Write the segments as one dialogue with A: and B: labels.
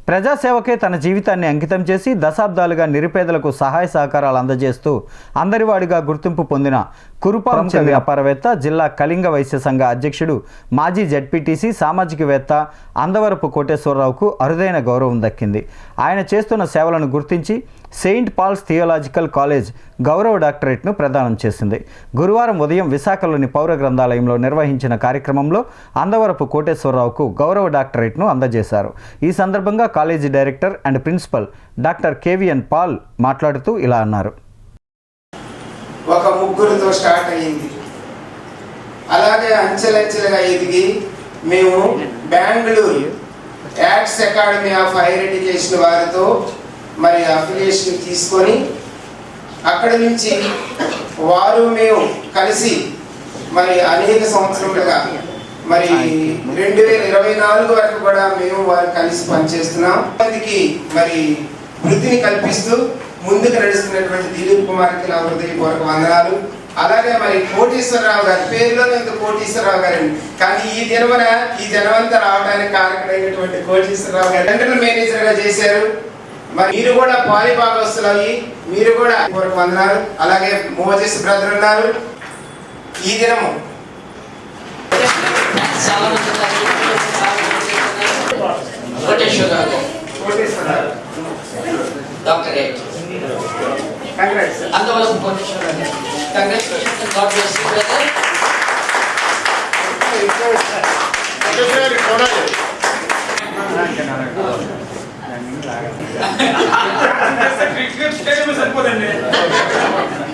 A: ప్రజాసేవకే తన జీవితాన్ని అంకితం చేసి దశాబ్దాలుగా నిరుపేదలకు సహాయ సహకారాలు అందజేస్తూ అందరివాడిగా గుర్తింపు పొందిన కురుపాం వ్యాపారవేత్త, జిల్లా కళింగ వైశ్య సంఘ అధ్యక్షుడు, మాజీ జెడ్పీటీసీ, సామాజికవేత్త అందవరపు కోటేశ్వరరావుకు అరుదైన గౌరవం దక్కింది. ఆయన చేస్తున్న సేవలను గుర్తించి సెయింట్ పాల్స్ థియోలాజికల్ కాలేజ్ గౌరవ డాక్టరేట్ను ప్రదానం చేసింది. గురువారం ఉదయం విశాఖలోని పౌర గ్రంథాలయంలో నిర్వహించిన కార్యక్రమంలో అందవరపు కోటేశ్వరరావుకు గౌరవ డాక్టరేట్ను అందజేశారు. ఈ సందర్భంగా college director and principal doctor K V N Paul మాట్లాడుతూ ఇలా అన్నారు.
B: ఒక ముగ్గురుతో స్టార్ట్ అయ్యింది. అలాగే అంచెలంచెలుగా ఎదిగి మేము Bengaluru acts academy of higher education వారితో మరి అఫిలియేషన్ తీసుకొని అక్కడి నుంచి వారు మేము కలిసి మరి అనేక సంవత్సరాలుగా మరి 2024 వరకు కూడా మేము వారు కలిసి పనిచేస్తున్నాం. మందికి మరి వృద్ధిని కల్పిస్తూ ముందుకు నడుస్తున్నటువంటి దిలీప్ కుమార్కి నా హృదయపూర్వక వందనాలు. అలాగే మరి కోటేశ్వరరావు గారి పేరులోనే కోటేశ్వరరావు గారండి, కానీ ఈ దినమున ఈ జనమంతా రావడానికి కారకుడైనటువంటి కోటేశ్వరరావు గారు జనరల్ మేనేజర్ గా చేశారు. మరి మీరు కూడా పాలిభాగస్తులు అయ్యి మీరు కూడా పూర్వక వందనాలు. అలాగే మోజెస్ బ్రదర్ ఉన్నారు. ఈ దినము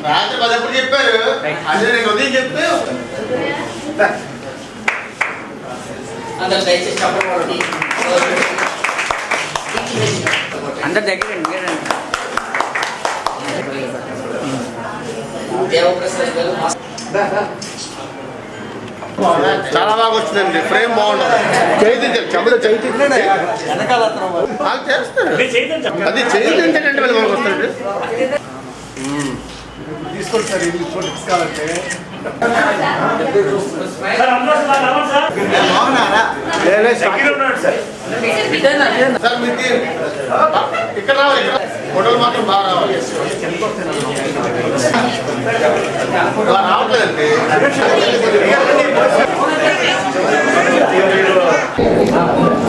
C: రాత్రి 10 చెప్పారు. అదే నేను ఉదయం చెప్తే
D: అందరి దగ్గర
C: చాలా బాగా వచ్చిందండి. ఫ్రేమ్ బాగుంటుంది. చైతన్యం చెమట చైతన్యం అది చైతన్యంటే మనకు వస్తుంది. తీసుకోండి సార్, ఇది ఫోటోస్ కావాలంటే సార్ మీకు ఇక్కడ రావాలి. ఫోటోలు మాత్రం బాగా రావాలి. రావట్లేదండి.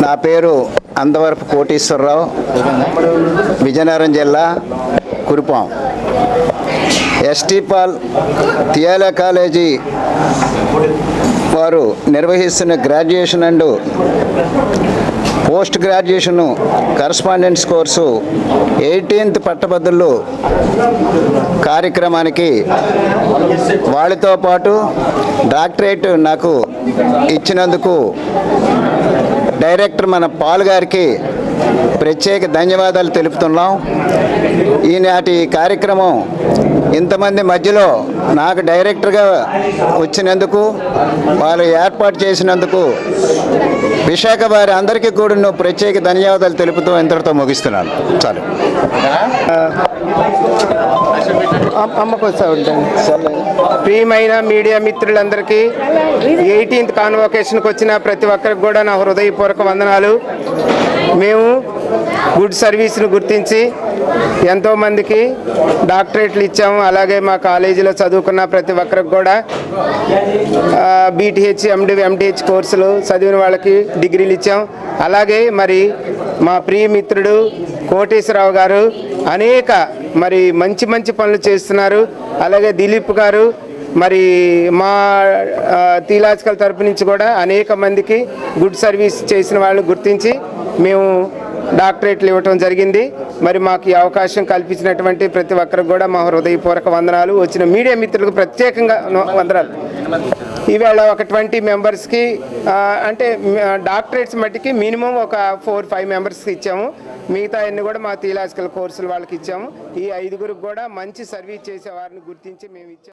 E: నా పేరు అందవరపు కోటేశ్వరరావు, విజయనగరం జిల్లా కురుపాం. ఎస్టీ పాల్ థియోలా కాలేజీ వారు నిర్వహిస్తున్న graduation and post graduation correspondence course 18th పట్టభద్రులు కార్యక్రమానికి వాళ్ళతో పాటు డాక్టరేట్ నాకు ఇచ్చినందుకు డైరెక్టర్ మన పాల్ గారికి ప్రత్యేక ధన్యవాదాలు తెలుపుతున్నాం. ఈనాటి కార్యక్రమం ఇంతమంది మధ్యలో నాకు డైరెక్టర్గా వచ్చినందుకు, వాళ్ళు ఏర్పాటు చేసినందుకు విశాఖ వారి అందరికీ కూడా ప్రత్యేక ధన్యవాదాలు తెలుపుతూ ఇంతటితో ముగిస్తున్నాను. చాలు.
B: ప్రియమైన మీడియా మిత్రులందరికీ 18th కాన్వొకేషన్కి వచ్చిన ప్రతి ఒక్కరికి కూడా నా హృదయపూర్వక వందనాలు. మేము గుడ్ సర్వీస్ను గుర్తించి ఎంతోమందికి డాక్టరేట్లు ఇచ్చాము. అలాగే మా కాలేజీలో చదువుకున్న ప్రతి ఒక్కరికి కూడా బీటీహెచ్, ఎంటీహెచ్ కోర్సులు చదివిన వాళ్ళకి డిగ్రీలు ఇచ్చాం. అలాగే మరి మా ప్రియ మిత్రుడు కోటేశ్వరరావు గారు అనేక మరి మంచి మంచి పనులు చేస్తున్నారు. అలాగే దిలీప్ గారు మరి మా థియోలాజికల్ తరపు నుంచి కూడా అనేక మందికి గుడ్ సర్వీస్ చేసిన వాళ్ళని గుర్తించి మేము డాక్టరేట్లు ఇవ్వటం జరిగింది. మరి మాకు ఈ అవకాశం కల్పించినటువంటి ప్రతి ఒక్కరికి కూడా మా హృదయపూర్వక వందనాలు. వచ్చిన మీడియా మిత్రులకు ప్రత్యేకంగా వందనాలు. ఈవేళ ఒక 20 మెంబర్స్కి అంటే డాక్టరేట్స్ మట్టికి మినిమం ఒక 4-5 మెంబర్స్కి ఇచ్చాము. మిగతా అన్ని కూడా మా థియోలాజికల్ కోర్సులు వాళ్ళకి ఇచ్చాము. ఈ 5గురికి కూడా మంచి సర్వీస్ చేసే వారిని గుర్తించి మేము ఇచ్చాము.